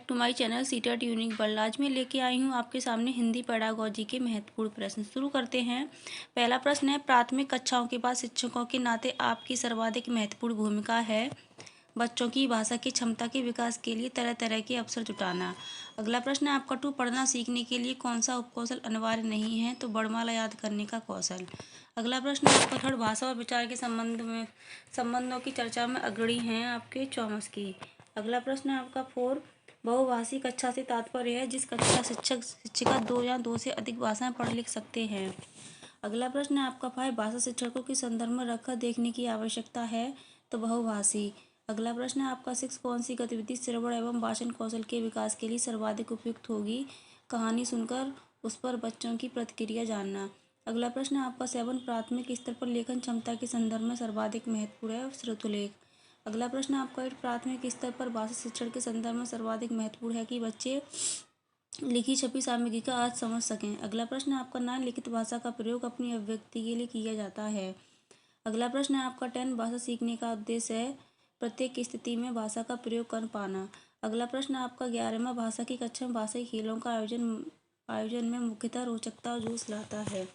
To my channel CTET unique world. आज मैं लेके आई हूँ आपके सामने हिंदी पेडागोजी के महत्वपूर्ण प्रश्न। शुरू करते हैं। पहला प्रश्न है, प्राथमिक कक्षाओं के बाद शिक्षकों के नाते आपकी सर्वाधिक महत्वपूर्ण भूमिका है बच्चों की भाषा की क्षमता के विकास के लिए तरह तरह के अवसर जुटाना। अगला प्रश्न है आपका 2, पढ़ना सीखने के लिए कौन सा उपकौशल अनिवार्य नहीं है? तो वर्णमाला याद करने का कौशल। अगला प्रश्न है आपका 3, भाषा और विचार के संबंधों की चर्चा में अग्रणी हैं आपके चॉम्स्की। अगला प्रश्न है आपका 4, बहुभाषी कक्षा से तात्पर्य है जिस कक्षा शिक्षक शिक्षिका 2 या 2 से अधिक भाषाएं पढ़ लिख सकते हैं। अगला प्रश्न है आपका 5, भाषा शिक्षकों के संदर्भ में रखकर देखने की आवश्यकता है? तो बहुभाषी। अगला प्रश्न है आपका 6, कौन सी गतिविधि श्रवण एवं भाषण कौशल के विकास के लिए सर्वाधिक उपयुक्त होगी? कहानी सुनकर उस पर बच्चों की प्रतिक्रिया जानना। अगला प्रश्न है आपका 7, प्राथमिक स्तर पर लेखन क्षमता के संदर्भ में सर्वाधिक महत्वपूर्ण है श्रुतलेख। अगला प्रश्न है आपका 8, प्राथमिक स्तर पर भाषा शिक्षण के संदर्भ में सर्वाधिक महत्वपूर्ण है कि बच्चे लिखी छपी सामग्री का अर्थ समझ सकें। अगला प्रश्न है आपका 9, लिखित भाषा का प्रयोग अपनी अभिव्यक्ति के लिए किया जाता है। अगला प्रश्न है आपका 10, भाषा सीखने का उद्देश्य है प्रत्येक स्थिति में भाषा का प्रयोग कर पाना। अगला प्रश्न है आपका 11वां, भाषा की कक्षा में भाषाई खेलों का आयोजन में मुख्यतः रोचकता और जोश लाता है।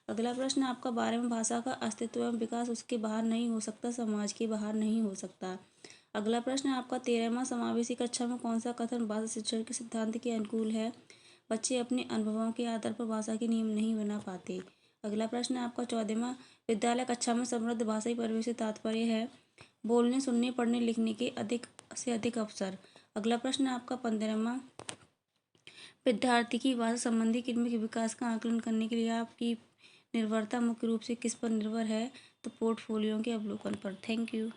अगला प्रश्न है आपका 12वां, भाषा का अस्तित्व एवं विकास उसके बाहर नहीं हो सकता, समाज के बाहर नहीं हो सकता। अगला प्रश्न है आपका 13वां, समावेशी कक्षा में कौन सा कथन भाषा शिक्षण के सिद्धांत के अनुकूल है? बच्चे अपने अनुभवों के आधार पर भाषा के नियम नहीं बना पाते। अगला प्रश्न है आपका 14वां, विद्यालय कक्षा में समृद्ध भाषाई परिवेश से तात्पर्य है बोलने, सुनने, पढ़ने, लिखने के अधिक से अधिक अवसर। अगला प्रश्न है आपका 15वां, विद्यार्थी की भाषा संबंधी क्रिया के विकास का आकलन करने के लिए आपकी निर्भरता मुख्य रूप से किस पर निर्भर है? तो पोर्टफोलियो के अवलोकन पर। Thank you.